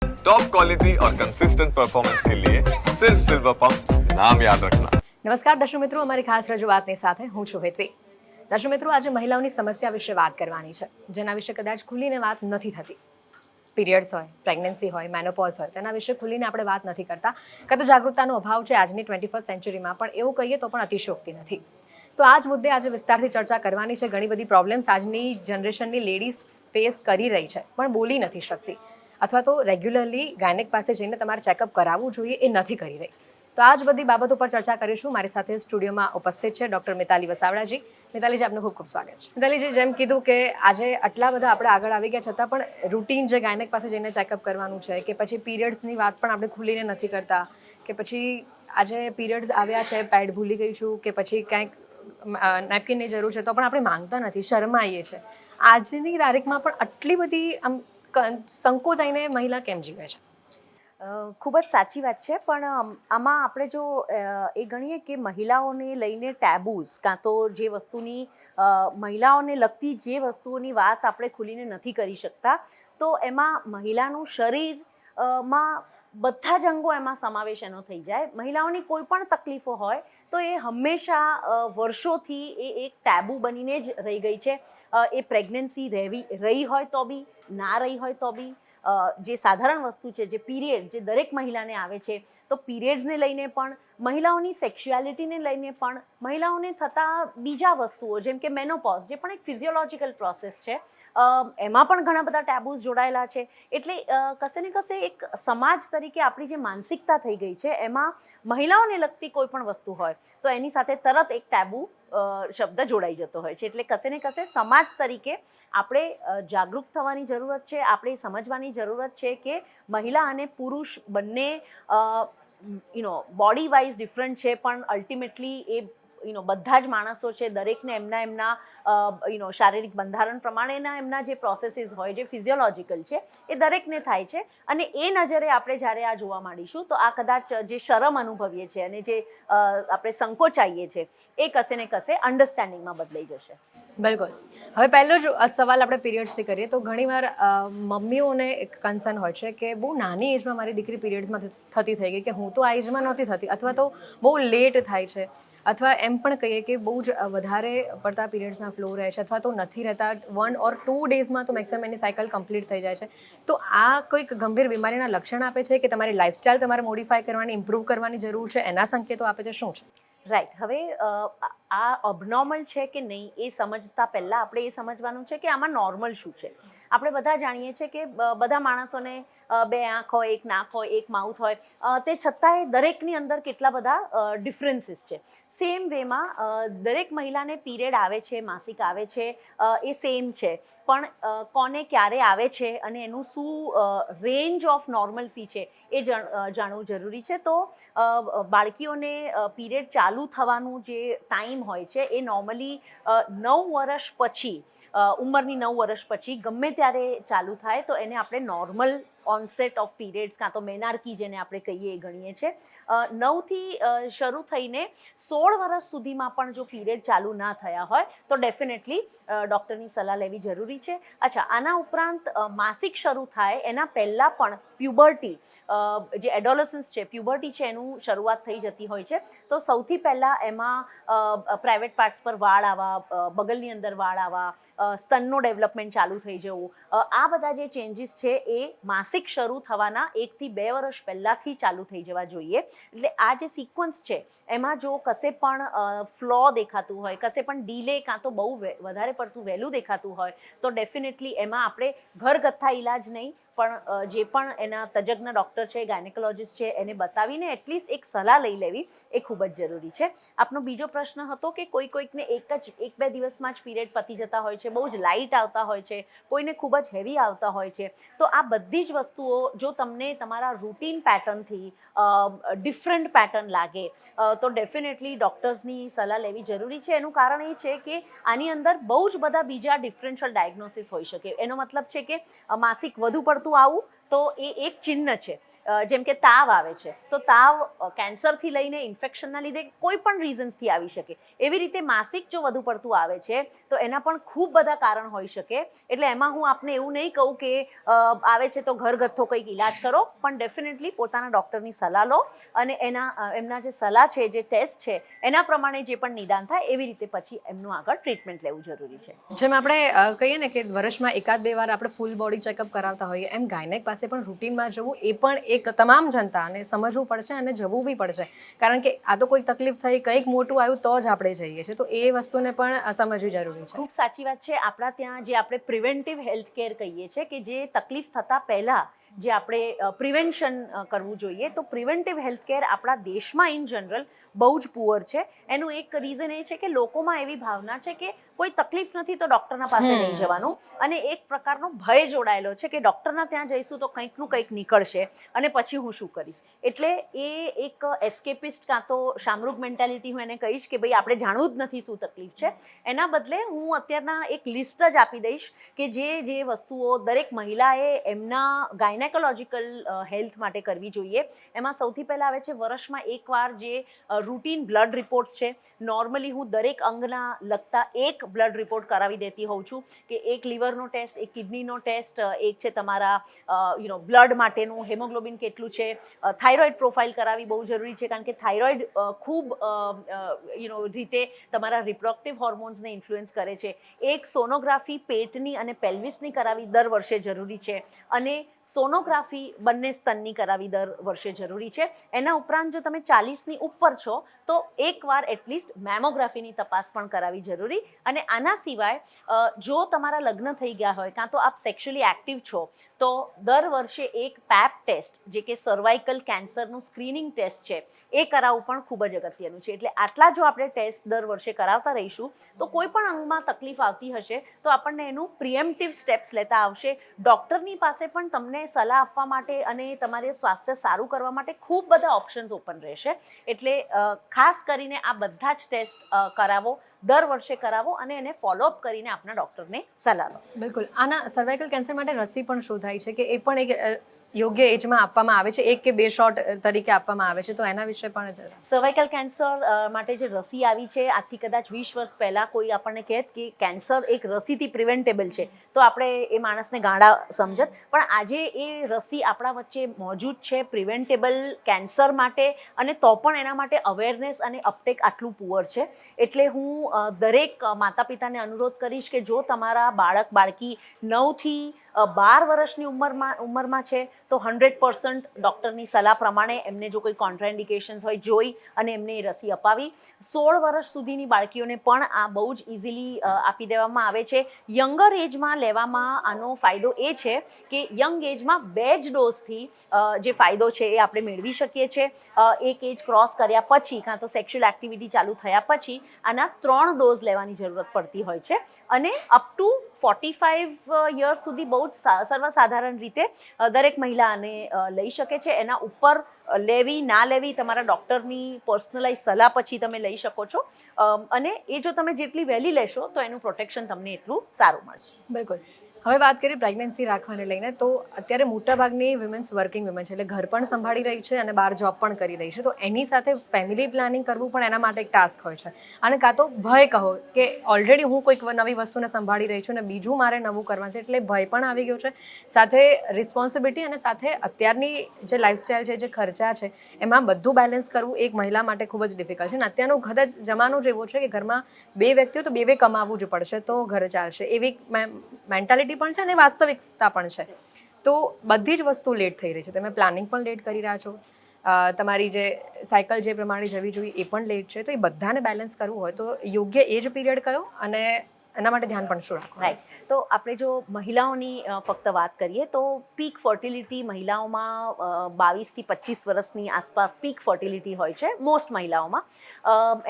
Top quality और consistent performance के लिए सिर्फ सिल्वर पंप नाम याद रखना। નમસ્કાર દર્શક મિત્રો, અમારી ખાસ રજૂઆતની સાથે હું છું હેતવી. દર્શક મિત્રો, આજે મહિલાઓની સમસ્યા વિશે વાત કરવાની છે, જેના વિશે કદાચ ખુલીને વાત નથી થતી. પીરિયડ્સ હોય, પ્રેગ્નન્સી હોય, મેનોપોઝ હોય, તેના વિશે ખુલીને આપણે વાત નથી કરતા. કાં તો જાગૃતતાનો અભાવ છે આજની 21st સેન્ચુરીમાં, પણ એવું કહીએ તો પણ અતિશયોક્તિ નથી. તો આ જ મુદ્દે આજે વિસ્તારથી ચર્ચા કરવાની છે. ઘણી બધી પ્રોબ્લેમ્સ આજની જનરેશનની લેડીઝ ફેસ કરી રહી છે, પણ બોલી નથી શકતી, અથવા તો રેગ્યુલરલી ગાયનેક પાસે જઈને તમારે ચેકઅપ કરાવવું જોઈએ એ નથી કરી રહી. તો આ જ બધી બાબતો પર ચર્ચા કરીશું. મારી સાથે સ્ટુડિયોમાં ઉપસ્થિત છે ડૉક્ટર મિતાલી વસાવડાજી. મિતાલીજી, આપનું ખૂબ ખૂબ સ્વાગત છે. મિતાલીજી, જેમ કીધું કે આજે આટલા બધા આપણે આગળ આવી ગયા છતાં પણ રૂટીન જે ગાયનેક પાસે જઈને ચેકઅપ કરવાનું છે, કે પછી પીરિયડ્સની વાત પણ આપણે ખુલીને નથી કરતા, કે પછી આજે પીરિયડ્સ આવ્યા છે, પેડ ભૂલી ગઈ છું, કે પછી કાંઈક નેપકિનની જરૂર છે તો પણ આપણે માંગતા નથી, શરમાઈએ છીએ. આજની તારીખમાં પણ આટલી બધી આમ સંકોચાઈને મહિલા કેમ જીવે છે? ખૂબ જ સાચી વાત છે, પણ આમાં આપણે જો એ ગણીએ કે મહિલાઓને લઈને ટેબુઝ, કાં તો જે વસ્તુની મહિલાઓને લગતી જે વસ્તુઓની વાત આપણે ખુલીને નથી કરી શકતા, તો એમાં મહિલાનું શરીરમાં બધા જ અંગો એમાં સમાવેશ એનો થઈ જાય. મહિલાઓની કોઈ પણ તકલીફો હોય તો એ હંમેશા વર્ષોથી એ એક ટેબુ બનીને જ રહી ગઈ છે. એ પ્રેગ્નન્સી રહી હોય તો બી, ના રહી હોય તો બી, જે સાધારણ વસ્તુ છે, જે પીરિયડ, જે દરેક મહિલાને આવે છે, તો પીરિયડ્સને લઈને પણ, મહિલાઓની સેક્સ્યુઆલિટીને લઈને પણ, મહિલાઓને થતા બીજા વસ્તુઓ જેમ કે મેનોપોઝ, જે પણ એક ફિઝિયોલોજિકલ પ્રોસેસ છે, એમાં પણ ઘણા બધા ટેબુઝ જોડાયેલા છે. એટલે કશે ને કશે એક સમાજ તરીકે આપણી જે માનસિકતા થઈ ગઈ છે, એમાં મહિલાઓને લગતી કોઈ પણ વસ્તુ હોય તો એની સાથે તરત એક ટેબુ શબ્દ જોડાઈ જતો હોય છે. એટલે કશે ને કશે સમાજ તરીકે આપણે જાગૃત થવાની જરૂરત છે. આપણે સમજવાની જરૂરત છે કે મહિલા અને પુરુષ બંને બોડી વાઇઝ ડિફરન્ટ છે, પણ અલ્ટિમેટલી એ બધા જ માણસો છે. દરેકને એમના શારીરિક બંધારણ પ્રમાણેના એમના જે પ્રોસેસીસ હોય, જે ફિઝિયોલોજિકલ છે, એ દરેકને થાય છે. અને એ નજરે આપણે જ્યારે આ જોવા માંડીશું તો આ કદાચ જે શરમ અનુભવીએ છીએ અને જે આપણે સંકોચાઈએ છીએ, એ કશે ને કશે અન્ડરસ્ટેન્ડિંગમાં બદલાઈ જશે. બિલકુલ. હવે પહેલો જ સવાલ આપણે પીરિયડ્સથી કરીએ તો ઘણીવાર મમ્મીઓને એક કન્સર્ન હોય છે કે બહુ નાની એજમાં મારી દીકરી પીરિયડ્સમાં થતી થઈ ગઈ, કે હું તો આ એજમાં નહોતી થતી, અથવા તો બહુ લેટ થાય છે, અથવા એમ પણ કહીએ કે બહુ જ વધારે પડતા પીરિયડ્સના ફ્લો રહે છે, અથવા તો નથી રહેતા, 1 or 2 ડેઝમાં તો મેક્સિમમ એની સાયકલ કમ્પ્લીટ થઈ જાય છે. તો આ કોઈક ગંભીર બીમારીના લક્ષણ આપે છે કે તમારી લાઇફસ્ટાઇલ તમારે મોડિફાય કરવાની, ઇમ્પ્રૂવ કરવાની જરૂર છે, એના સંકેતો આપે છે? શું છે? રાઈટ. હવે આ અબનોર્મલ છે કે નહીં એ સમજતા પહેલાં આપણે એ સમજવાનું છે કે આમાં નોર્મલ શું છે. આપણે બધા જાણીએ છીએ કે બધા માણસોને 2 આંખ હોય, 1 નાક હોય, 1 માઉથ હોય, તે છતાંય દરેકની અંદર કેટલા બધા ડિફરન્સીસ છે. સેમ વેમાં દરેક મહિલાને પીરિયડ આવે છે, માસિક આવે છે, એ સેમ છે, પણ કોને ક્યારે આવે છે અને એનું શું રેન્જ ઓફ નોર્મલસી છે એ જાણવું જરૂરી છે. તો બાળકીઓને પીરિયડ ચાલુ થવાનું જે ટાઈમ હોય છે એ નોર્મલી 9 વર્ષ પછી, ઉંમરની 9 વર્ષ પછી ગમે ત્યારે ચાલુ થાય તો એને આપણે નોર્મલ ઓનસેટ ઓફ પીરિયડ્સ, કાં તો મેનાર્કી જેને આપણે કહીએ એ ગણીએ છીએ. 9થી શરૂ થઈને 16 વર્ષ સુધીમાં પણ જો પીરિયડ ચાલુ ના થયા હોય તો ડેફિનેટલી ડૉક્ટરની સલાહ લેવી જરૂરી છે. અચ્છા, આના ઉપરાંત માસિક શરૂ થાય એના પહેલાં પણ પ્યુબર્ટી, જે એડોલસન્સ છે, પ્યુબર્ટી છે, એનું શરૂઆત થઈ જતી હોય છે. તો સૌથી પહેલાં એમાં પ્રાઇવેટ પાર્ટ્સ પર વાળ આવવા, બગલની અંદર વાળ આવવા, સ્તનનું ડેવલપમેન્ટ ચાલુ થઈ જવું, આ બધા જે ચેન્જીસ છે એ માસિક શરૂ થવાના 1 થી 2 વર્ષ પહેલાંથી ચાલુ થઈ જવા જોઈએ. એટલે આ જે સિક્વન્સ છે એમાં જો કશે પણ ફ્લો દેખાતું હોય, કશે પણ ડીલે, કાં તો બહુ વધારે પડતું વહેલું દેખાતું હોય, તો ડેફિનેટલી એમાં આપણે ઘરગથ્થા ઇલાજ નહીં, પણ જે પણ એના તજજ્ઞ ડૉક્ટર છે, ગાયનેકોલોજિસ્ટ છે, એને બતાવીને એટલીસ્ટ એક સલાહ લઈ લેવી એ ખૂબ જ જરૂરી છે. આપનો બીજો પ્રશ્ન હતો કે કોઈકને 1-2 દિવસમાં જ પીરિયડ પતી જતા હોય છે, બહુ જ લાઇટ આવતા હોય છે, કોઈને ખૂબ જ હેવી આવતા હોય છે. તો આ બધી જ વસ્તુઓ જો તમને તમારા રૂટીન પેટર્નથી ડિફરન્ટ પેટર્ન લાગે તો ડેફિનેટલી ડૉક્ટર્સની સલાહ લેવી જરૂરી છે. એનું કારણ એ છે કે આની અંદર બહુ જ બધા બીજા ડિફરન્શિયલ ડાયગ્નોસિસ હોઈ શકે. એનો મતલબ છે કે માસિક વધુ પડતું આવું, તો એ એક ચિહ્ન છે. જેમ કે તાવ આવે છે તો તાવ કેન્સરથી લઈને ઇન્ફેક્શનના લીધે કોઈ પણ રીઝન્સથી આવી શકે. એવી રીતે માસિક જો વધુ પડતું આવે છે તો એના પણ ખૂબ બધા કારણ હોઈ શકે. એટલે એમાં હું આપને એવું નહીં કહું કે આવે છે તો ઘરગથ્થો કંઈક ઈલાજ કરો, પણ ડેફિનેટલી પોતાના ડૉક્ટરની સલાહ લો અને એમના જે સલાહ છે, જે ટેસ્ટ છે એના પ્રમાણે જે પણ નિદાન થાય એવી રીતે પછી એમનું આગળ ટ્રીટમેન્ટ લેવું જરૂરી છે. જેમ આપણે કહીએ ને કે વર્ષમાં 1-2 વાર આપણે ફૂલ બોડી ચેકઅપ કરાવતા હોઈએ, એમ ગાયનેક પાસે પણ રૂટીનમાં જવું એ પણ એક તમામ જનતાને સમજવું પડશે અને જવું બી પડશે. કારણ કે આ તો કોઈ તકલીફ થઈ, કંઈક મોટું આવ્યું તો જ આપણે જઈએ છીએ, તો એ વસ્તુને પણ સમજવી જરૂરી છે. ખૂબ સાચી વાત છે. આપણા ત્યાં જે આપણે પ્રિવેન્ટિવ હેલ્થ કેર કહીએ છીએ કે જે તકલીફ થતાં પહેલાં જે આપણે પ્રિવેન્શન કરવું જોઈએ, તો પ્રિવેન્ટિવ હેલ્થ કેર આપણા દેશમાં ઇન જનરલ બહુ જ પુઅર છે. એનું એક રીઝન એ છે કે લોકોમાં એવી ભાવના છે કે કોઈ તકલીફ નથી તો ડૉક્ટરના પાસે નહીં જવાનું, અને એક પ્રકારનો ભય જોડાયેલો છે કે ડૉક્ટરના ત્યાં જઈશું તો કંઈકનું કંઈક નીકળશે અને પછી હું શું કરીશ. એટલે એ એક એસ્કેપિસ્ટ કાં તો શામરૂગ મેન્ટાલિટી હું એને કહીશ કે ભાઈ આપણે જાણવું જ નથી શું તકલીફ છે. એના બદલે હું અત્યારના એક લિસ્ટ જ આપી દઈશ કે જે વસ્તુઓ દરેક મહિલાએ એમના ગાયનેકોલોજીકલ હેલ્થ માટે કરવી જોઈએ. એમાં સૌથી પહેલાં આવે છે વર્ષમાં એકવાર જે રૂટીન બ્લડ રિપોર્ટ્સ છે. નોર્મલી હું દરેક અંગના લગતા એક બ્લડ રિપોર્ટ કરાવી દેતી હોઉં છું કે એક લીવરનો ટેસ્ટ, એક કિડનીનો ટેસ્ટ, એક છે તમારા બ્લડ માટેનું હેમોગ્લોબિન કેટલું છે, થાઇરોઇડ પ્રોફાઇલ કરાવી બહુ જરૂરી છે કારણ કે થાઇરોઇડ ખૂબ રીતે તમારા રિપ્રોડક્ટિવ હોર્મોન્સને ઇન્ફ્લુઅન્સ કરે છે. એક સોનોગ્રાફી પેટની અને પેલ્વિસની કરાવી દર વર્ષે જરૂરી છે, અને સોનોગ્રાફી બંને સ્તનની કરાવી દર વર્ષે જરૂરી છે. એના ઉપરાંત જો તમે 40ની ઉપર છો તો એકવાર એટલીસ્ટ મેમોગ્રાફીની તપાસ પણ કરાવી જરૂરી. અને આના સિવાય જો તમારા લગ્ન થઈ ગયા હોય કાં તો આપ સેક્સ્યુઅલી એક્ટિવ છો તો દર વર્ષે એક પેપ ટેસ્ટ, જે કે સર્વાઇકલ કેન્સરનું સ્ક્રીનિંગ ટેસ્ટ છે, એ કરાવવું પણ ખૂબ જ અગત્યનું છે. એટલે આટલા જો આપણે ટેસ્ટ દર વર્ષે કરાવતા રહીશું તો કોઈ પણ અંગમાં તકલીફ આવતી હશે તો આપણને એનું પ્રિએમ્પ્ટિવ સ્ટેપ્સ લેતા આવશે. ડૉક્ટરની પાસે પણ તમને સલાહ આપવા માટે અને તમારે સ્વાસ્થ્ય સારું કરવા માટે ખૂબ બધા ઓપ્શન્સ ઓપન રહેશે. એટલે ખાસ કરીને આ બધા જ ટેસ્ટ કરાવો, દર વર્ષે કરાવો અને એને ફોલોઅપ કરીને આપના ડૉક્ટરને સલાહ લો. બિલકુલ. આના સર્વાઇકલ કેન્સર માટે રસી પણ શોધાઈ છે કે એ પણ એક યોગ્ય એજમાં આપવામાં આવે છે, 1 કે 2 શોટ તરીકે આપવામાં આવે છે, તો એના વિશે પણ સર્વાઇકલ કેન્સર માટે જે રસી આવી છે, આજથી કદાચ 20 વર્ષ પહેલાં કોઈ આપણને કહેત કે કેન્સર એક રસીથી પ્રિવેન્ટેબલ છે તો આપણે એ માણસને ગાંડા સમજત. પણ આજે એ રસી આપણા વચ્ચે મોજૂદ છે પ્રિવેન્ટેબલ કેન્સર માટે, અને તો પણ એના માટે અવેરનેસ અને અપટેક આટલું પુઅર છે. એટલે હું દરેક માતા પિતાને અનુરોધ કરીશ કે જો તમારા બાળક બાળકી 9થી 12 વર્ષની ઉંમરમાં છે તો 100% ડૉક્ટરની સલાહ પ્રમાણે એમને જો કોઈ કોન્ટ્રાઇન્ડિકેશન્સ હોય જોઈ અને એમને એ રસી અપાવી. 16 વર્ષ સુધીની બાળકીઓને પણ આ બહુ જ ઇઝીલી આપી દેવામાં આવે છે. યંગર એજમાં લેવામાં આનો ફાયદો એ છે કે યંગ એજમાં 2 જ ડોઝથી જે ફાયદો છે એ આપણે મેળવી શકીએ છીએ. એક એજ ક્રોસ કર્યા પછી કાં તો સેક્સ્યુઅલ એક્ટિવિટી ચાલુ થયા પછી આના 3 ડોઝ લેવાની જરૂરત પડતી હોય છે, અને અપ ટુ 45 યર્સ સુધી બહુ જ સર્વસાધારણ રીતે દરેક મહિલા આને લઈ શકે છે. એના ઉપર લેવી ના લેવી તમારા ડૉક્ટરની પર્સનલાઇઝ સલાહ પછી તમે લઈ શકો છો, અને એ જો તમે જેટલી વહેલી લેશો તો એનું પ્રોટેક્શન તમને એટલું સારું મળશે. બિલકુલ. હવે વાત કરીએ પ્રેગ્નન્સી રાખવાને લઈને, તો અત્યારે મોટાભાગની વિમેન્સ વર્કિંગ વિમેન છે, એટલે ઘર પણ સંભાળી રહી છે અને બહાર જોબ પણ કરી રહી છે, તો એની સાથે ફેમિલી પ્લાનિંગ કરવું પણ એના માટે એક ટાસ્ક હોય છે. અને કાં તો ભય કહો કે ઓલરેડી હું કોઈક નવી વસ્તુને સંભાળી રહી છું અને બીજું મારે નવું કરવાનું છે, એટલે ભય પણ આવી ગયો છે, સાથે રિસ્પોન્સિબિલિટી અને સાથે અત્યારની જે લાઇફસ્ટાઈલ છે, જે ખર્ચા છે, એમાં બધું બેલેન્સ કરવું એક મહિલા માટે ખૂબ જ ડિફિકલ્ટ છે. અને અત્યારનો કદાચ જમાનો જ એવો છે કે ઘરમાં 2 વ્યક્તિઓ તો 2 કમાવવું જ પડશે તો ઘર ચાલશે, એવી મેન્ટાલિટી પણ છે અને વાસ્તવિકતા પણ છે. તો બધી જ વસ્તુ લેટ થઈ રહી છે. તમે પ્લાનિંગ પણ લેટ કરી રહ્યા છો, તમારી જે સાયકલ જે પ્રમાણે જવી જોઈએ એ પણ લેટ છે. તો એ બધાને બેલેન્સ કરવું હોય તો યોગ્ય એજ પીરિયડ કયો અને એના માટે ધ્યાન પણ શું રાખવું? રાઈટ. તો આપણે જો મહિલાઓની ફક્ત વાત કરીએ તો પીક ફર્ટિલિટી મહિલાઓમાં 22 થી 25 વર્ષની આસપાસ પીક ફર્ટિલિટી હોય છે મોસ્ટ મહિલાઓમાં.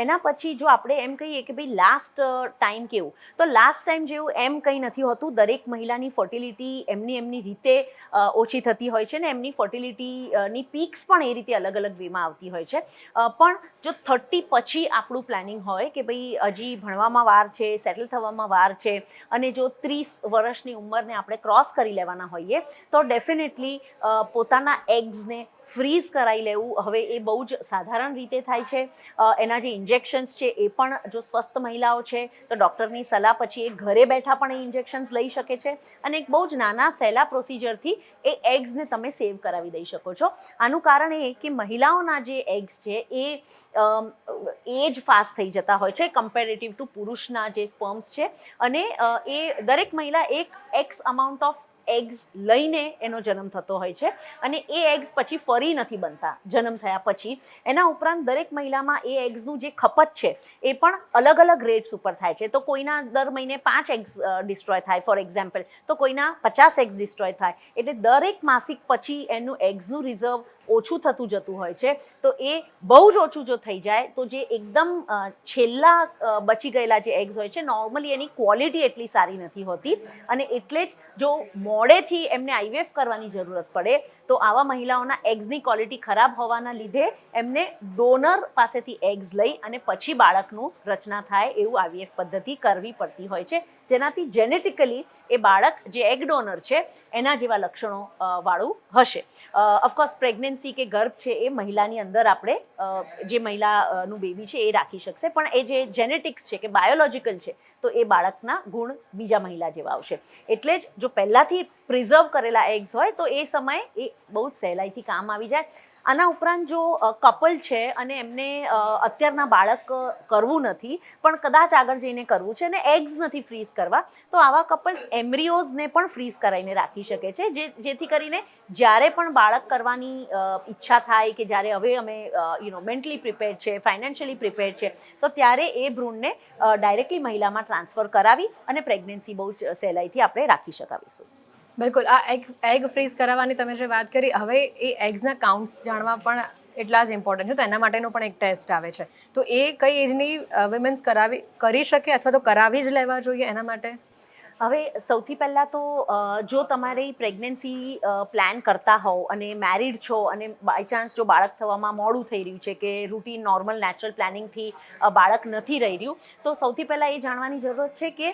એના પછી જો આપણે એમ કહીએ કે ભાઈ લાસ્ટ ટાઈમ કેવું, તો લાસ્ટ ટાઈમ જેવું એમ કંઈ નથી હોતું. દરેક મહિલાની ફર્ટિલિટી એમની રીતે ઓછી થતી હોય છે ને એમની ફર્ટિલિટીની પીક્સ પણ એ રીતે અલગ અલગ વેમાં આવતી હોય છે. પણ જો 30 પછી આપણું પ્લાનિંગ હોય કે ભાઈ હજી ભણવામાં વાર છે, સેટલ થવામાં થવામાં વાર છે અને જો 30 વર્ષની ઉંમરને આપણે ક્રોસ કરી લેવાના હોઈએ તો ડેફિનેટલી પોતાના એગ્સને ફ્રીઝ કરાવી લેવું હવે એ બહુ જ સાધારણ રીતે થાય છે. એના જે ઇન્જેક્શન્સ છે એ પણ જો સ્વસ્થ મહિલાઓ છે તો ડૉક્ટરની સલાહ પછી એ ઘરે બેઠા પણ એ ઇન્જેક્શન્સ લઈ શકે છે અને એક બહુ જ નાના સહેલા પ્રોસિજરથી એ એગ્સને તમે સેવ કરાવી દઈ શકો છો. આનું કારણ એ કે મહિલાઓના જે એગ્સ છે એ એજ ફાસ્ટ થઈ જતા હોય છે કમ્પેરેટિવ ટુ પુરુષના જે સ્પર્મ્સ છે અને એ દરેક મહિલા એક એક્સ અમાઉન્ટ ઓફ એગ્સ લઈને એનો જન્મ થતો હોય છે અને એ એગ્સ પછી ફરી નથી બનતા જન્મ થયા પછી. એના ઉપરાંત દરેક મહિલામાં એ એગ્સનું જે ખપત છે એ પણ અલગ અલગ રેટ્સ ઉપર થાય છે. તો કોઈના દર મહિને 5 એગ્સ ડિસ્ટ્રોય થાય ફોર એક્ઝામ્પલ, તો કોઈના 50 એગ્સ ડિસ્ટ્રોય થાય. એટલે દરેક માસિક પછી એનું એગ્સનું રિઝર્વ ઓછું થતું જતું હોય છે. તો એ બહુ જ ઓછું જો થઈ જાય તો જે એકદમ છેલ્લા બચી ગયેલા જે એગ્સ હોય છે નોર્મલી એની ક્વોલિટી એટલી સારી નથી હોતી અને એટલે જ જો મોડેથી એમને આઈવીએફ કરવાની જરૂરત પડે તો આવા મહિલાઓના એગ્સની ક્વોલિટી ખરાબ હોવાના લીધે એમને ડોનર પાસેથી એગ્સ લઈ અને પછી બાળકનું રચના થાય એવું આઈવીએફ પદ્ધતિ કરવી પડતી હોય છે, જેનાથી જેનેટિકલી એ બાળક જે એગ ડોનર છે એના જેવા લક્ષણો વાળું હશે. ઓફકોર્સ પ્રેગ્નન્સી કે ગર્ભ છે એ મહિલાની અંદર આપણે જે મહિલાનું બેબી છે એ રાખી શકશે, પણ એ જે જેનેટિક્સ છે કે બાયોલોજિકલ છે તો એ બાળકના ગુણ બીજા મહિલા જેવા આવશે. એટલે જ જો પહેલાંથી પ્રિઝર્વ કરેલા એગ્સ હોય તો એ સમયે એ બહુ જ સહેલાઈથી કામ આવી જાય. આના ઉપરાંત જો કપલ છે અને એમને અત્યારના બાળક કરવું નથી પણ કદાચ આગળ જઈને કરવું છે અને એગ્સ નથી ફ્રીઝ કરવા, તો આવા કપલ્સ એમ્બ્રિયોઝને પણ ફ્રીઝ કરાવીને રાખી શકે છે, જેથી કરીને જ્યારે પણ બાળક કરવાની ઈચ્છા થાય કે જ્યારે હવે અમે મેન્ટલી પ્રિપેર્ડ છે, ફાઇનાન્શિયલી પ્રિપેર્ડ છે, તો ત્યારે એ ભ્રૂણને ડાયરેક્ટલી મહિલામાં ટ્રાન્સફર કરાવી અને પ્રેગ્નન્સી બહુ જ સહેલાઈથી આપણે રાખી શકાવીશું. બિલકુલ. આ એગ ફ્રીઝ કરાવવાની તમે જે વાત કરી, હવે એ એગ્સના કાઉન્ટ્સ જાણવા પણ એટલા જ ઇમ્પોર્ટન્ટ છે, તો એના માટેનો પણ એક ટેસ્ટ આવે છે. તો એ કઈ એજની વિમેન્સ કરી શકે અથવા તો કરાવી જ લેવા જોઈએ એના માટે? હવે સૌથી પહેલાં તો જો તમારી પ્રેગ્નન્સી પ્લાન કરતા હોવ અને મેરિડ છો અને બાય ચાન્સ જો બાળક થવામાં મોડું થઈ રહ્યું છે કે રૂટીન નોર્મલ નેચરલ પ્લાનિંગથી બાળક નથી રહી રહ્યું, તો સૌથી પહેલાં એ જાણવાની જરૂરત છે કે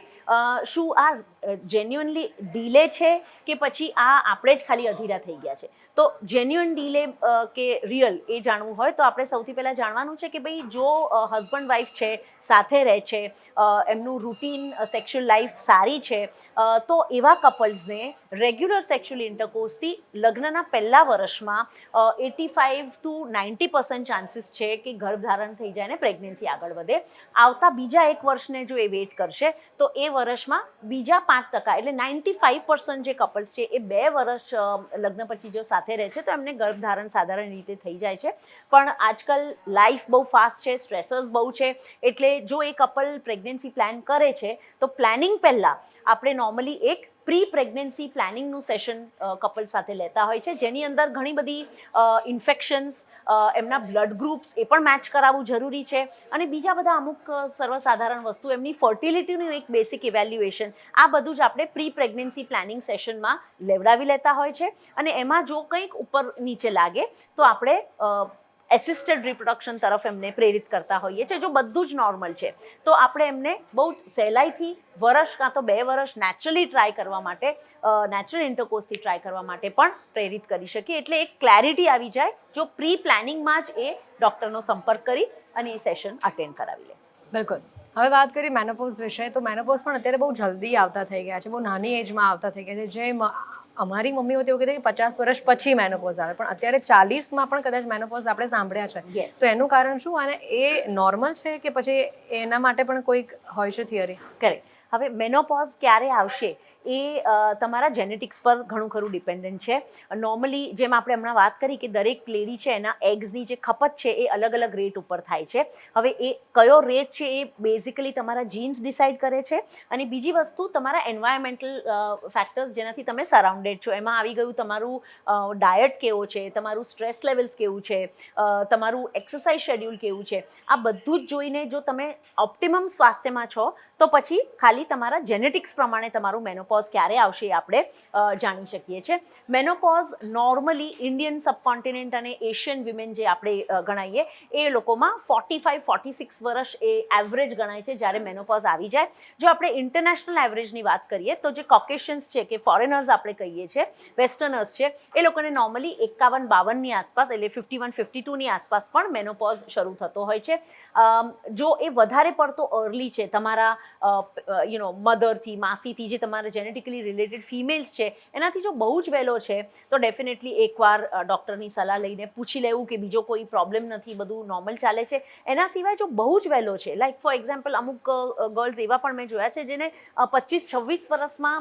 શું આ જેન્યુઅનલી ડીલે છે કે પછી આ આપણે જ ખાલી અધીરા થઈ ગયા છે. તો જેન્યુઅન ડીલે કે રિયલ એ જાણવું હોય તો આપણે સૌથી પહેલાં જાણવાનું છે કે ભાઈ જો હસબન્ડ વાઈફ છે, સાથે રહે છે, એમનું રૂટીન સેક્સ્યુઅલ લાઈફ સારી છે, તો એવા કપલ્સને રેગ્યુલર સેક્સ્યુઅલ ઇન્ટરકોર્સથી લગ્નના પહેલા વર્ષમાં 85 to 90% ચાન્સીસ છે કે ગર્ભધારણ થઈ જાય ને પ્રેગ્નન્સી આગળ વધે. આવતા બીજા એક વર્ષને જો એ વેઇટ કરશે તો એ વર્ષમાં બીજા 5% એટલે 95% જે કપલ્સ છે એ 2 વર્ષ લગ્ન પછી જો સાથે રહે છે તો એમને ગર્ભધારણ સાધારણ રીતે થઈ જાય છે. પણ આજકાલ લાઈફ બહુ ફાસ્ટ છે, સ્ટ્રેસર્સ બહુ છે, એટલે જો એ કપલ પ્રેગ્નન્સી પ્લાન કરે છે તો પ્લાનિંગ પહેલાં આપણે નોર્મલી એક પ્રી પ્રેગ્નન્સી પ્લાનિંગનું સેશન કપલ સાથે લેતા હોય છે, જેની અંદર ઘણી બધી ઇન્ફેક્શન્સ, એમના બ્લડ ગ્રુપ્સ એ પણ મેચ કરાવવું જરૂરી છે અને બીજા બધા અમુક સર્વસાધારણ વસ્તુ, એમની ફર્ટિલિટીનું એક બેસિક ઇવેલ્યુએશન, આ બધું જ આપણે પ્રી પ્રેગ્નન્સી પ્લાનિંગ સેશનમાં લેવડાવી લેતા હોય છે. અને એમાં જો કંઈક ઉપર નીચે લાગે તો આપણે એસિસ્ટેડ રિપ્રોડક્શન તરફ એમને પ્રેરિત કરતા હોઈએ છીએ. જો બધું જ નોર્મલ છે તો આપણે એમને બહુ જ સહેલાઈથી વર્ષ કાં તો 2 વર્ષ નેચરલી ટ્રાય કરવા માટે, નેચરલ ઇન્ટરકોર્સથી ટ્રાય કરવા માટે પણ પ્રેરિત કરી શકીએ. એટલે એક ક્લેરિટી આવી જાય જો પ્રી પ્લાનિંગમાં જ એ ડૉક્ટરનો સંપર્ક કરી અને એ સેશન અટેન્ડ કરાવી લે. બિલકુલ. હવે વાત કરી મેનોપોઝ વિશે, તો મેનોપોઝ પણ અત્યારે બહુ જલ્દી આવતા થઈ ગયા છે, બહુ નાની એજમાં આવતા થઈ ગયા છે. જે અમારી મમ્મીઓ તો એવું કહેતી કે 50 વર્ષ પછી મેનોપોઝ આવે, પણ અત્યારે 40માં પણ કદાચ મેનોપોઝ આપણે સાંભળ્યા છે. તો એનું કારણ શું અને એ નોર્મલ છે કે પછી એના માટે પણ કોઈક હોય છે થિયરી? કરેક્ટ. હવે મેનોપોઝ ક્યારે આવશે એ તમારા જેનેટિક્સ પર ઘણું ખરું ડિપેન્ડન્ટ છે. નોર્મલી જેમ આપણે હમણાં વાત કરી કે દરેક લેડી છે એના એગ્સની જે ખપત છે એ અલગ અલગ રેટ ઉપર થાય છે. હવે એ કયો રેટ છે એ બેઝિકલી તમારા જીન્સ ડિસાઇડ કરે છે અને બીજી વસ્તુ તમારા એન્વાયરમેન્ટલ ફેક્ટર્સ જેનાથી તમે સરાઉન્ડેડ છો, એમાં આવી ગયું તમારું ડાયટ કેવો છે, તમારું સ્ટ્રેસ લેવલ્સ કેવું છે, તમારું એક્સરસાઇઝ શેડ્યુલ કેવું છે. આ બધું જ જોઈને જો તમે ઓપ્ટિમમ સ્વાસ્થ્યમાં છો તો પછી ખાલી તમારા જેનેટિક્સ પ્રમાણે તમારું મેનોપોઝ ક્યારે આવશે એ આપણે જાણી શકીએ છીએ. મેનોપોઝ નોર્મલી ઇન્ડિયન સબકોન્ટિનેન્ટ અને એશિયન વિમેન જે આપણે ગણાવીએ એ લોકોમાં 45-46 વર્ષ એ એવરેજ ગણાય છે જ્યારે મેનોપોઝ આવી જાય. જો આપણે ઇન્ટરનેશનલ એવરેજની વાત કરીએ તો જે કોકેશિયન્સ છે કે ફોરેનર્સ આપણે કહીએ છીએ, વેસ્ટર્નર્સ છે, એ લોકોને નોર્મલી 51-52ની આસપાસ એટલે 51-52ની આસપાસ પણ મેનોપોઝ શરૂ થતો હોય છે. જો એ વધારે પડતો અર્લી છે તમારા મધરથી, માસીથી, જે તમારા જેનેટિકલી રિલેટેડ ફિમેલ્સ છે એનાથી જો બહુ જ વહેલો છે તો ડેફિનેટલી એકવાર ડૉક્ટરની સલાહ લઈને પૂછી લેવું કે બીજો કોઈ પ્રોબ્લેમ નથી, બધું નોર્મલ ચાલે છે. એના સિવાય જો બહુ જ વહેલો છે, લાઈક ફોર એક્ઝામ્પલ અમુક ગર્લ્સ એવા પણ મેં જોયા છે જેને 25-26 વર્ષમાં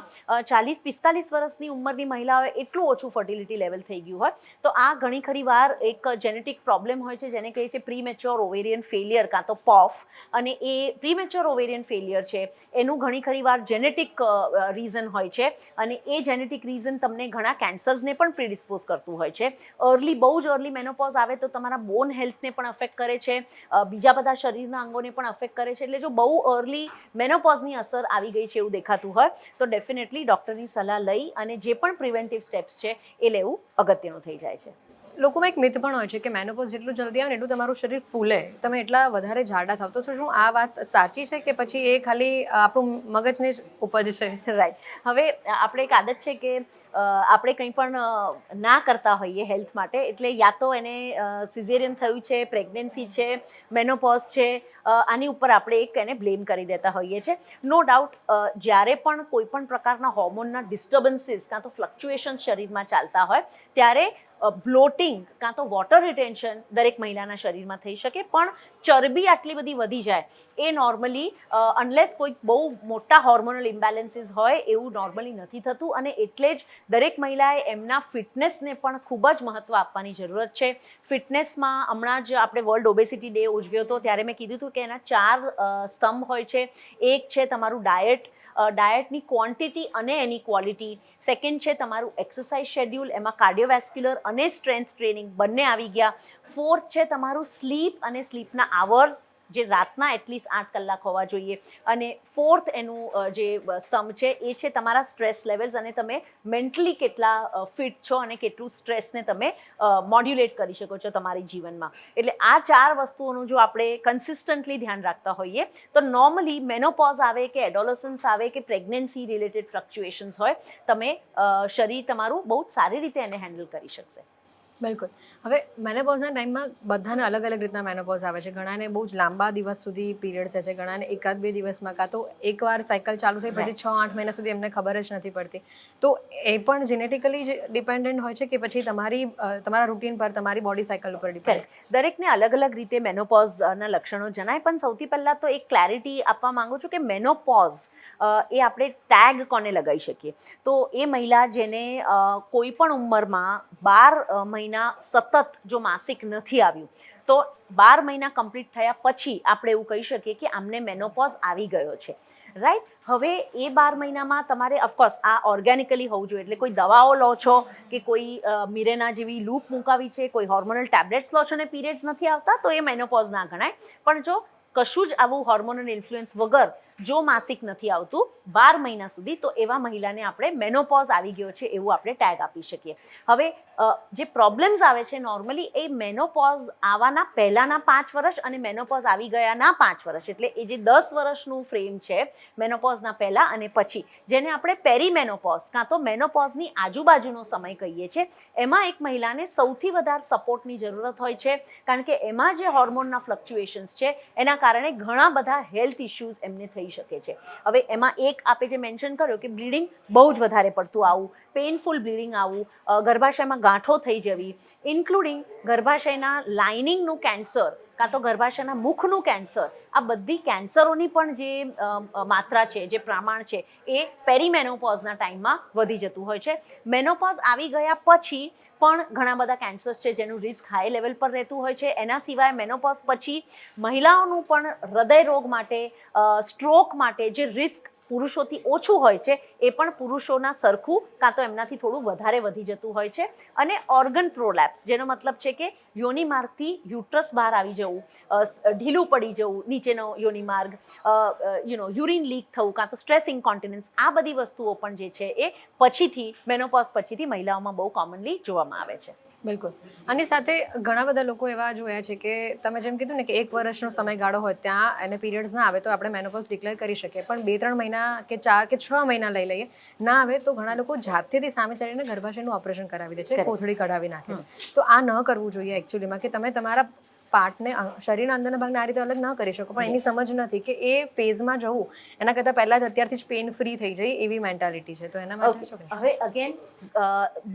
40-45 વર્ષની ઉંમરની મહિલાઓએ એટલું ઓછું ફર્ટિલિટી લેવલ થઈ ગયું હોય, તો આ ઘણી ખરી વાર એક જેનેટિક પ્રોબ્લેમ હોય છે જેને કહીએ છીએ પ્રીમેચ્યોર ઓવેરિયન ફેલિયર કાં તો પોફ. અને એ પ્રીમેચ્યોર ઓવેરિયન ફેલિયર છે એનું ઘણી ખરી વાર જેનેટિક રીઝન હોય છે અને એ જેનેટિક રીઝન તમને ઘણા કેન્સર્સને પણ પ્રિડિસ્પોઝ કરતું હોય છે. બહુ જ અર્લી મેનોપોઝ આવે તો તમારા બોન હેલ્થને પણ અફેક્ટ કરે છે, બીજા બધા શરીરના અંગોને પણ અફેક્ટ કરે છે. એટલે જો બહુ અર્લી મેનોપોઝની અસર આવી ગઈ છે એવું દેખાતું હોય તો ડેફિનેટલી ડૉક્ટરની સલાહ લઈ અને જે પણ પ્રિવેન્ટિવ સ્ટેપ્સ છે એ લેવું અગત્યનું થઈ જાય છે. લોકોમાં એક મિથ પણ હોય છે કે મેનોપોઝ જેટલું જલ્દી આવે ને એટલું તમારું શરીર ફૂલે, તમે એટલા વધારે જાડા થાવ. તો શું આ વાત સાચી છે કે પછી એ ખાલી આપણું મગજની જ ઉપજ છે? રાઈટ. હવે આપણે એક આદત છે કે આપણે કંઈ પણ ના કરતા હોઈએ હેલ્થ માટે, એટલે યા તો એને સિઝેરિયન થયું છે, પ્રેગ્નન્સી છે, મેનોપોઝ છે, આની ઉપર આપણે એક એને બ્લેમ કરી દેતા હોઈએ છીએ. નો ડાઉટ જ્યારે પણ કોઈ પણ પ્રકારના હોર્મોનના ડિસ્ટર્બન્સીસ કાં તો ફ્લક્ચ્યુએશન્સ શરીરમાં ચાલતા હોય ત્યારે બ્લોટિંગ કાં તો વોટર રિટેન્શન દરેક મહિલાના શરીરમાં થઈ શકે, પણ ચરબી આટલી બધી વધી જાય એ નોર્મલી અનલેસ કોઈ બહુ મોટા હોર્મોનલ ઇમ્બેલેન્સીસ હોય એવું નોર્મલી નથી થતું. અને એટલે જ દરેક મહિલાએ એમના ફિટનેસને પણ ખૂબ જ મહત્ત્વ આપવાની જરૂરત છે. ફિટનેસમાં હમણાં જ આપણે વર્લ્ડ ઓબેસિટી ડે ઉજવ્યો હતો ત્યારે મેં કીધું હતું કે એના 4 સ્તંભ હોય છે. એક છે તમારું ડાયટની ક્વોન્ટિટી અને એની ક્વોલિટી. સેકન્ડ છે તમારું એક્સરસાઇઝ શેડ્યુલ, એમાં કાર્ડિયોવેસ્ક્યુલર અને સ્ટ્રેન્થ ટ્રેનિંગ બંને આવી ગયા. ફોર્થ છે તમારું સ્લીપ અને સ્લીપના આવર્સ, જે રાતના એટલીસ્ટ 8 કલાક હોવા જોઈએ. અને ફોર્થ એનું જે સ્તંભ છે એ છે તમારા સ્ટ્રેસ લેવલ્સ, અને તમે મેન્ટલી કેટલા ફિટ છો અને કેટલું સ્ટ્રેસને તમે મોડ્યુલેટ કરી શકો છો તમારી જીવનમાં. એટલે આ 4 વસ્તુઓનું જો આપણે કન્સિસ્ટન્ટલી ધ્યાન રાખતા હોઈએ તો નોર્મલી મેનોપોઝ આવે કે એડોલસન્સ આવે કે પ્રેગ્નન્સી રિલેટેડ ફ્લક્ચ્યુએશન્સ હોય, તમે શરીર તમારું બહુ જ સારી રીતે એને હેન્ડલ કરી શકશે. બિલકુલ. હવે મેનોપોઝના ટાઈમમાં બધાને અલગ અલગ રીતના મેનોપોઝ આવે છે. ઘણાને બહુ જ લાંબા દિવસ સુધી પીરિયડ્સ થાય છે, ઘણાને 1-2 દિવસમાં, કાં તો એકવાર સાયકલ ચાલુ થઈ પછી 6-8 મહિના સુધી એમને ખબર જ નથી પડતી. તો એ પણ જેનેટિકલી જ ડિપેન્ડન્ટ હોય છે કે પછી તમારા રૂટીન પર, તમારી બોડી સાયકલ ઉપર ડિપેન્ડ? દરેકને અલગ અલગ રીતે મેનોપોઝના લક્ષણો જણાય, પણ સૌથી પહેલાં તો એક ક્લેરિટી આપવા માંગુ છું કે મેનોપોઝ એ આપણે ટેગ કોને લગાવી શકીએ. તો એ મહિલા જેને કોઈ પણ ઉંમરમાં 12 મહિના સતત જો માસિક નથી આવ્યું તો 12 મહિના કમ્પ્લીટ થયા પછી આપણે એવું કહી શકીએ કે આમને મેનોપોઝ આવી ગયો છે. રાઈટ. હવે એ 12 મહિનામાં તમારે ઓફકોર્સ આ ઓર્ગેનિકલી હોવું જોઈએ, એટલે કોઈ દવાઓ લો છો કે કોઈ મિરેના જેવી લૂપ મુકાવી છે, કોઈ હોર્મોનલ ટેબ્લેટ્સ લો છો ને પીરિયડ્સ નથી આવતા તો એ મેનોપોઝ ના ગણાય. પણ જો કશું જ આવું હોર્મોનલ ઇન્ફ્લુઅન્સ વગર જો માસિક નથી આવતું 12 મહિના સુધી, તો એવા મહિલાને આપણે મેનોપોઝ આવી ગયો છે એવું આપણે ટેગ આપી શકીએ. હવે જે પ્રોબ્લેમ્સ આવે છે નોર્મલી એ મેનોપોઝ આવવાના પહેલાંના 5 વર્ષ અને મેનોપોઝ આવી ગયાના 5 વર્ષ, એટલે એ જે 10 વર્ષનું ફ્રેમ છે મેનોપોઝના પહેલાં અને પછી, જેને આપણે પેરીમેનોપોઝ કાં તો મેનોપોઝની આજુબાજુનો સમય કહીએ છીએ, એમાં એક મહિલાને સૌથી વધારે સપોર્ટની જરૂરત હોય છે. કારણ કે એમાં જે હોર્મોનના ફ્લક્ચ્યુએશન્સ છે એના કારણે ઘણા બધા હેલ્થ ઇશ્યુઝ એમને થઈ શકે છે. હવે એમાં એક આપે જે મેન્શન કર્યો કે બ્લીડિંગ બહુ જ વધારે પડતું આવું, પેઇનફુલ બ્લીડિંગ આવું, ગર્ભાશયમાં ગાંઠો થઈ જવી, ઇન્ક્લુડિંગ ગર્ભાશયના લાઇનિંગનું કેન્સર કાં તો ગર્ભાશયના મુખનું કેન્સર, આ બધી કેન્સરોની પણ જે માત્રા છે, જે પ્રમાણ છે એ પેરીમેનોપોઝના ટાઈમમાં વધી જતું હોય છે. મેનોપોઝ આવી ગયા પછી પણ ઘણા બધા કેન્સર્સ છે જેનું રિસ્ક હાઈ લેવલ પર રહેતું હોય છે. એના સિવાય મેનોપોઝ પછી મહિલાઓનું પણ હૃદય રોગ માટે, સ્ટ્રોક માટે જે રિસ્ક પુરુષોથી ઓછું હોય છે એ પણ પુરુષોના સરખું કાં તો એમનાથી થોડું વધારે વધી જતું હોય છે. અને ઓર્ગન પ્રોલેપ્સ, જેનો મતલબ છે કે યોનિ માર્ગથી યુટ્રસ બહાર આવી જવું, ઢીલું પડી જવું નીચેનો યોનિ માર્ગ, યુરિન લીક થવું, કાં તો સ્ટ્રેસ ઇન્કોન્ટિનન્સ, આ બધી વસ્તુઓ પણ જે છે એ પછીથી મેનોપોઝ પછીથી મહિલાઓમાં બહુ કોમનલી જોવામાં આવે છે. બિલકુલ. આની સાથે ઘણા બધા લોકો એવા જોયા છે કે તમે જેમ કીધું ને કે 1 વર્ષનો સમયગાળો હોય ત્યાં એને પીરિયડ્સ ના આવે તો આપણે મેનોપોઝ ડિક્લેર કરી શકીએ, પણ 2-3 મહિના કે 4 કે 6 મહિના લઈ લઈએ ના આવે તો ઘણા લોકો જાતેથી સામે ચાલીને ગર્ભાશયનું ઓપરેશન કરાવી દે છે, કોથળી કઢાવી નાખે છે. તો આ ન કરવું જોઈએ એકચ્યુઅલીમાં, કે તમે તમારા પાર્ટને શરીરના અંદરના ભાગને આ રીતે અલગ ન કરી શકો, પણ એની સમજ નથી કે એ ફેઝમાં જવું એના કરતાં પહેલાં જ અત્યારથી જ પેન ફ્રી થઈ જાય એવી મેન્ટાલિટી છે. તો એના માટે શું કહેશો? હવે અગેન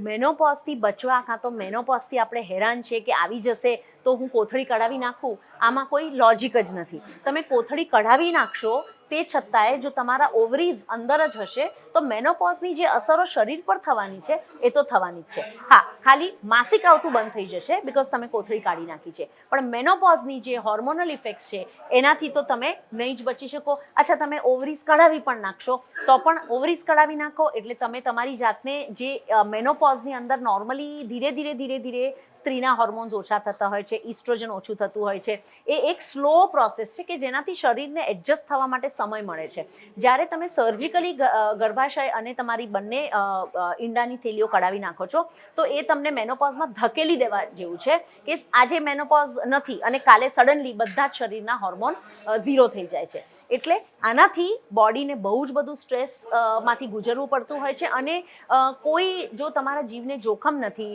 મેનોપોઝથી બચવા કાં તો મેનોપોઝથી આપણે હેરાન છે કે આવી જશે તો હું કોથળી કઢાવી નાખું, આમાં કોઈ લોજિક જ નથી. તમે કોથળી કઢાવી નાખશો તે છતાંય જો તમારા ઓવરીઝ અંદર જ હશે તો મેનોપોઝની જે અસરો શરીર પર થવાની છે એ તો થવાની જ છે. હા, ખાલી માસિક આવતું બંધ થઈ જશે બિકોઝ તમે કોથળી કાઢી નાખી છે, પણ મેનોપોઝની જે હોર્મોનલ ઇફેક્ટ્સ છે એનાથી તો તમે નહીં જ બચી શકો. અચ્છા, તમે ઓવરીઝ કઢાવી પણ નાખશો તો પણ ઓવરીઝ કઢાવી નાખો એટલે તમે તમારી જાતને જે મેનોપોઝની અંદર નોર્મલી ધીરે ધીરે સ્ત્રીના હોર્મોન્સ ઓછા થતા હોય છે, ઇસ્ટ્રોજન ઓછું થતું હોય છે, એ એક સ્લો પ્રોસેસ છે કે જેનાથી શરીરને એડજસ્ટ થવા માટે સમય મળે છે. જ્યારે તમે સર્જિકલી ગર્ભાશય અને તમારી બંને ઈંડાની થેલીઓ કઢાવી નાખો છો તો એ તમને મેનોપોઝમાં ધકેલી દેવા જેવું છે કે આજે મેનોપોઝ નથી અને કાલે સડનલી બધા જ શરીરના હોર્મોન ઝીરો થઈ જાય છે. એટલે આનાથી બોડીને બહુ જ બધું સ્ટ્રેસ માંથી ગુજરવું પડતું હોય છે. અને કોઈ જો તમારા જીવને જોખમ નથી,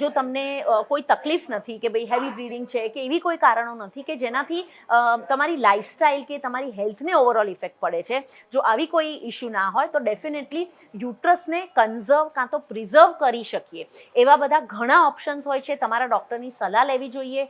જો તમને કોઈ તકલીફ નથી કે ભાઈ હેવી બ્લીડિંગ છે કે એવી કોઈ કારણો નથી કે જેનાથી તમારી લાઇફસ્ટાઇલ કે તમારી હેલ્થને ઓવરઓલ ઇફેક્ટ પડે છે, જો આવી કોઈ ઇશ્યુ ના હોય તો ડેફિનેટલી યુટ્રસને કન્ઝર્વ કાં તો પ્રિઝર્વ કરી શકીએ એવા બધા ઘણા ઓપ્શન્સ હોય છે. તમારા ડૉક્ટરની સલાહ લેવી જોઈએ.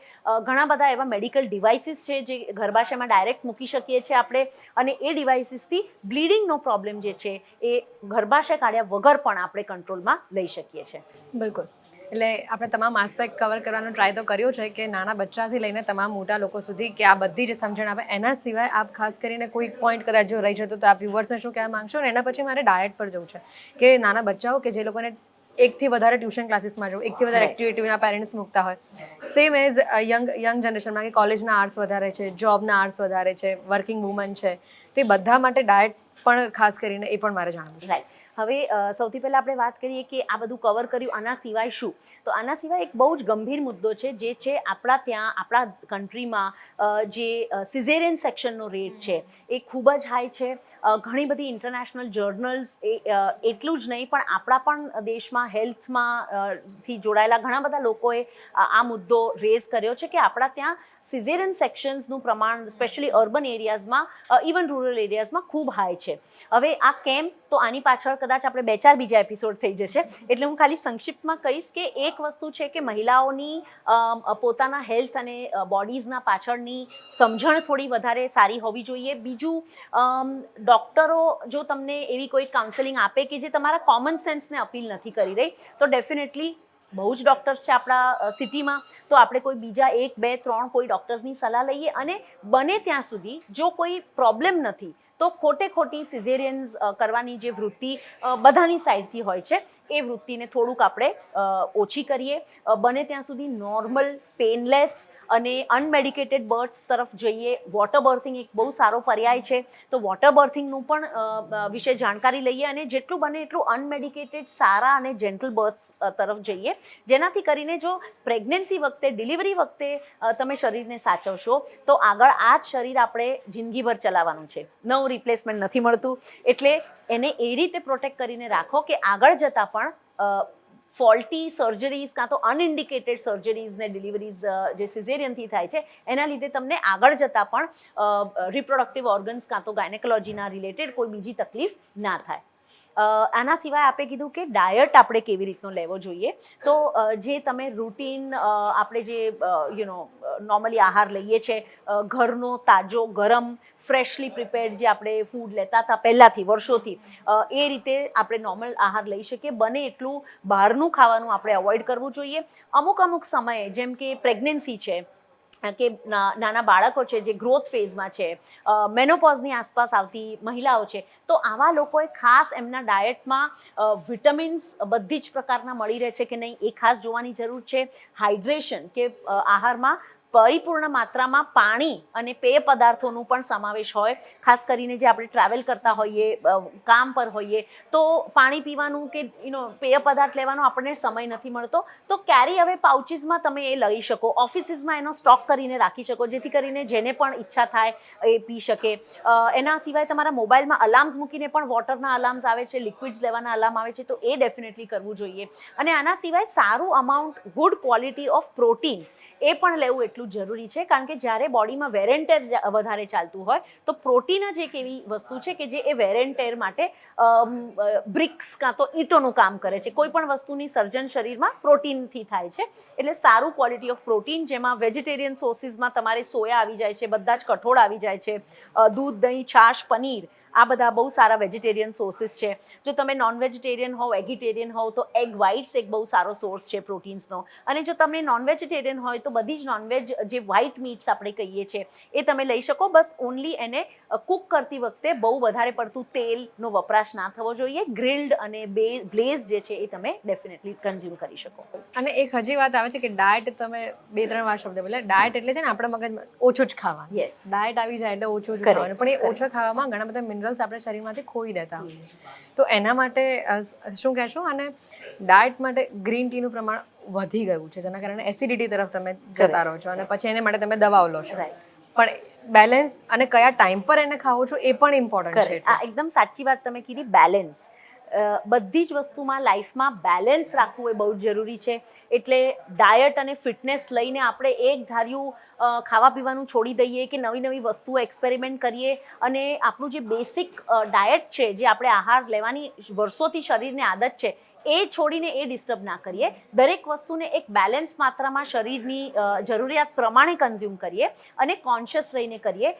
ઘણા બધા એવા મેડિકલ ડિવાઇસીસ છે જે ગર્ભાશયમાં ડાયરેક્ટ મૂકી શકીએ છીએ આપણે, અને એ ડિવાઇસીસથી બ્લીડિંગનો પ્રોબ્લેમ જે છે એ ગર્ભાશય કાઢ્યા વગર પણ આપણે કંટ્રોલમાં લઈ શકીએ છીએ. બિલકુલ. એટલે આપણે તમામ આસ્પેક્ટ કવર કરવાનો ટ્રાય તો કર્યો છે કે નાના બચ્ચાથી લઈને તમામ મોટા લોકો સુધી કે આ બધી જ સમજણ આવે. એના સિવાય આપ ખાસ કરીને કોઈ પોઈન્ટ કદાચ જો રહી જતો તો આપ વ્યુઅર્સને શું કહેવા માંગશો? અને એના પછી મારે ડાયટ પર જવું છે કે નાના બચ્ચાઓ કે જે લોકોને 1થી વધારે ટ્યુશન ક્લાસીસમાં જવું, 1થી વધારે એક્ટિવિટીના પેરેન્ટ્સ મૂકતા હોય, સેમ એઝ યંગ જનરેશનમાં કે કોલેજના આર્ટ્સ વધારે છે, જોબના આર્ટ્સ વધારે છે, વર્કિંગ વુમન છે, તો એ બધા માટે ડાયટ પણ ખાસ કરીને એ પણ મારે જાણવું છે. રાઈટ. હવે સૌથી પહેલાં આપણે વાત કરીએ કે આ બધું કવર કર્યું, આના સિવાય શું? તો આના સિવાય એક બહુ જ ગંભીર મુદ્દો છે જે છે આપણા કન્ટ્રીમાં જે સિઝેરિયન સેક્શનનો રેટ છે એ ખૂબ જ હાઈ છે. ઘણી બધી ઇન્ટરનેશનલ જર્નલ્સ એટલું જ નહીં પણ આપણા પણ દેશમાં હેલ્થમાં થી જોડાયેલા ઘણા બધા લોકોએ આ મુદ્દો રેઝ કર્યો છે કે આપણા ત્યાં સિઝેરિયન સેક્શન્સનું પ્રમાણ સ્પેશિયલી અર્બન એરિયાઝમાં, ઇવન રૂરલ એરિયાઝમાં ખૂબ હાઈ છે. હવે આ કેમ, તો આની પાછળ કદાચ આપણે 2-4 બીજા એપિસોડ થઈ જશે, એટલે હું ખાલી સંક્ષિપ્તમાં કહીશ કે એક વસ્તુ છે કે મહિલાઓની પોતાના હેલ્થ અને બોડીઝના પાછળની સમજણ થોડી વધારે સારી હોવી જોઈએ. બીજું, ડૉક્ટરો જો તમને એવી કોઈ કાઉન્સેલિંગ આપે કે જે તમારા કોમન સેન્સને અપીલ નથી કરી રહી તો ડેફિનેટલી બહુ જ ડૉક્ટર્સ છે આપણા સિટીમાં, તો આપણે કોઈ બીજા 1, 2, 3 કોઈ ડૉક્ટર્સની સલાહ લઈએ. અને બને ત્યાં સુધી જો કોઈ પ્રોબ્લેમ નથી તો ખોટી સિઝેરિયન્સ કરવાની જે વૃત્તિ બધાની સાઈડથી હોય છે એ વૃત્તિને થોડુંક આપણે ઓછી કરીએ. બને ત્યાં સુધી નોર્મલ, પેનલેસ અને અનમેડિકેટેડ બર્થ્સ તરફ જઈએ. વોટર બર્થિંગ એક બહુ સારો પર્યાય છે, તો વોટર બર્થિંગનું પણ વિશે જાણકારી લઈએ અને જેટલું બને એટલું અનમેડિકેટેડ સારા અને જેન્ટલ બર્થ્સ તરફ જઈએ, જેનાથી કરીને જો પ્રેગ્નન્સી વખતે, ડિલિવરી વખતે તમે શરીરને સાચવશો તો આગળ આ જ શરીર આપણે જિંદગીભર ચલાવવાનું છે. નવું રિપ્લેસમેન્ટ નથી મળતું, એટલે એને એ રીતે પ્રોટેક્ટ કરીને રાખો કે આગળ જતાં પણ ફોલ્ટી સર્જરીઝ કાં તો અનઇન્ડિકેટેડ સર્જરીઝ ને ડિલિવરીઝ જે સિઝેરિયનથી થાય છે એના લીધે તમને આગળ જતાં પણ રિપ્રોડક્ટિવ ઓર્ગન્સ કાં તો ગાયનેકોલોજીના રિલેટેડ કોઈ બીજી તકલીફ ના થાય. આના સિવાય આપણે કીધું કે ડાયટ આપણે કેવી રીતનો લેવો જોઈએ, તો જે તમે રૂટીન આપણે જે નોર્મલી આહાર લઈએ છીએ, ઘરનો તાજો ગરમ ફ્રેશલી પ્રિપેર્ડ જે આપણે ફૂડ લેતા હતા પહેલાંથી વર્ષોથી, એ રીતે આપણે નોર્મલ આહાર લઈ શકીએ. બને એટલું બહારનું ખાવાનું આપણે અવોઇડ કરવું જોઈએ. અમુક સમયે જેમ કે પ્રેગ્નન્સી છે કે નાના બાળકો છે જે ગ્રોથ ફેઝમાં છે, મેનોપોઝની આસપાસ આવતી મહિલાઓ છે, તો આવા લોકોએ ખાસ એમના ડાયટમાં વિટામિન્સ બધી જ પ્રકારના મળી રહે છે કે નહીં એ ખાસ જોવાની જરૂર છે. હાઇડ્રેશન કે આહારમાં પરિપૂર્ણ માત્રામાં પાણી અને પેય પદાર્થોનું પણ સમાવેશ હોય. ખાસ કરીને જે આપણે ટ્રાવેલ કરતા હોઈએ, કામ પર હોઈએ, તો પાણી પીવાનું કે પેય પદાર્થ લેવાનો આપણને સમય નથી મળતો, તો કેરી હવે પાઉચીસમાં તમે એ લઈ શકો, ઓફિસીસમાં એનો સ્ટોક કરીને રાખી શકો, જેથી કરીને જેને પણ ઈચ્છા થાય એ પી શકે. એના સિવાય તમારા મોબાઈલમાં અલાર્મ્સ મૂકીને પણ વોટરના અલાર્મ્સ આવે છે, લિક્વિડ્સ લેવાના અલાર્મ આવે છે, તો એ ડેફિનેટલી કરવું જોઈએ. અને આના સિવાય સારું amount good quality of protein એ પણ લેવું એટલું જરૂરી છે, કારણ કે જ્યારે બોડીમાં વેર એન્ડ ટેર વધારે ચાલતું હોય તો પ્રોટીન જ એક એવી વસ્તુ છે કે જે એ વેર એન્ડ ટેર માટે બ્રિક્સ કાં તો ઈંટોનું કામ કરે છે. કોઈ પણ વસ્તુની સર્જન શરીરમાં પ્રોટીનથી થાય છે, એટલે સારું ક્વોલિટી ઓફ પ્રોટીન, જેમાં વેજીટેરિયન સોર્સિસમાં તમારે સોયા આવી જાય છે, બધા જ કઠોળ આવી જાય છે, દૂધ, દહીં, છાશ, પનીર, આ બધા બહુ સારા વેજીટેરિયન સોર્સિસ છે. જો તમે નોન વેજીટેરિયન હોવ, એગિટેરિયન હોવ, તો એગ વ્હાઇટ્સ એક બહુ સારો સોર્સ છે પ્રોટીન્સનો. અને જો તમે નોન વેજીટેરિયન હોય તો બધી જ નોનવેજ જે વ્હાઇટ મીટ્સ આપણે કહીએ છીએ એ તમે લઈ શકો. બસ ઓનલી એને કૂક કરતી વખતે બહુ વધારે પડતું તેલનો વપરાશ ના થવો જોઈએ. ગ્રિલ્ડ અને ગ્લેઝ જે છે એ તમે ડેફિનેટલી કન્ઝ્યુમ કરી શકો. અને એક હજી વાત આવે છે કે ડાયટ, તમે 2-3 વાર શબ્દ બોલ્યા, ડાયટ એટલે છે ને આપણા મગજમાં ઓછું જ ખાવાનું. યસ, ડાયટ આવી જાય એટલે ઓછું જ ખાવાનું, પણ એ ઓછા ખાવામાં ઘણા બધા મિનરલ્સ આપણે શરીરમાંથી ખોઈ દેતા હોઈએ. તો એના માટે શું કહેશો? અને ડાયટ માટે ગ્રીન ટીનું પ્રમાણ વધી ગયું છે, જેના કારણે એસિડિટી તરફ તમે જતા રહો છો અને પછી એને માટે તમે દવાઓ લો છો. પણ બેલેન્સ અને કયા ટાઈમ પર એને ખાઓ છો એ પણ ઇમ્પોર્ટન્ટ છે. આ એકદમ સાચી વાત તમે કીધી. બેલેન્સ બધી જ વસ્તુમાં, લાઈફમાં બેલેન્સ રાખવું એ બહુ જ જરૂરી છે. એટલે ડાયટ અને ફિટનેસ લઈને આપણે એક ધાર્યું ખાવા પીવાનું છોડી દઈએ કે નવી નવી વસ્તુઓ એક્સપેરિમેન્ટ કરીએ અને આપણું જે બેસિક ડાયટ છે, જે આપણે આહાર લેવાની વર્ષોથી શરીરને આદત છે, એ છોડીને એ ડિસ્ટર્બ ના કરીએ. દરેક વસ્તુને એક બેલેન્સ માત્રામાં શરીરની જરૂરિયાત પ્રમાણે કન્ઝ્યુમ કરીએ અને કોન્શિયસ રહીને કરીએ.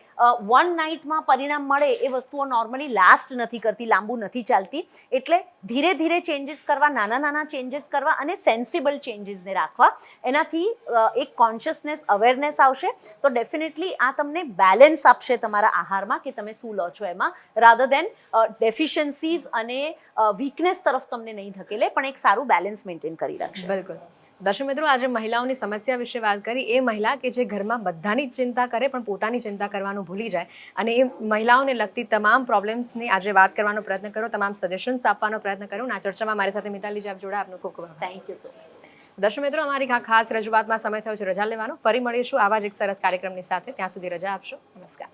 વન નાઇટમાં પરિણામ મળે એ વસ્તુઓ નોર્મલી લાસ્ટ નથી કરતી, લાંબુ નથી ચાલતી. એટલે ધીરે ધીરે ચેન્જીસ કરવા, નાના નાના ચેન્જીસ કરવા અને સેન્સિબલ ચેન્જીસને રાખવા. એનાથી એક કોન્શિયસનેસ, અવેરનેસ આવશે, તો ડેફિનેટલી આ તમને બેલેન્સ આપશે તમારા આહારમાં કે તમે શું લો છો એમાં, રાધર દેન ડેફિશિયન્સીઝ અને વીકનેસ તરફ તમને નહીં ધકેલે, પણ એક સારું બેલેન્સ મેન્ટેન કરી રાખશે. બિલકુલ. દર્શક મિત્રો, આજે મહિલાઓની સમસ્યા વિશે વાત કરી. એ મહિલા કે જે ઘરમાં બધાની જ ચિંતા કરે પણ પોતાની ચિંતા કરવાનું ભૂલી જાય, અને એ મહિલાઓને લગતી તમામ પ્રોબ્લેમ્સની આજે વાત કરવાનો પ્રયત્ન કર્યો, તમામ સજેશન્સ આપવાનો પ્રયત્ન કર્યો. આ ચર્ચામાં મારી સાથે મિતાલી જાપ જોડા, આપનો ખૂબ ખૂબ થેન્ક યુ સો મચ. દર્શક મિત્રો, અમારી આ ખાસ રજૂઆતમાં સમય થયો છે રજા લેવાનો. ફરી મળીશું આવા જ એક સરસ કાર્યક્રમની સાથે. ત્યાં સુધી રજા આપશો. નમસ્કાર.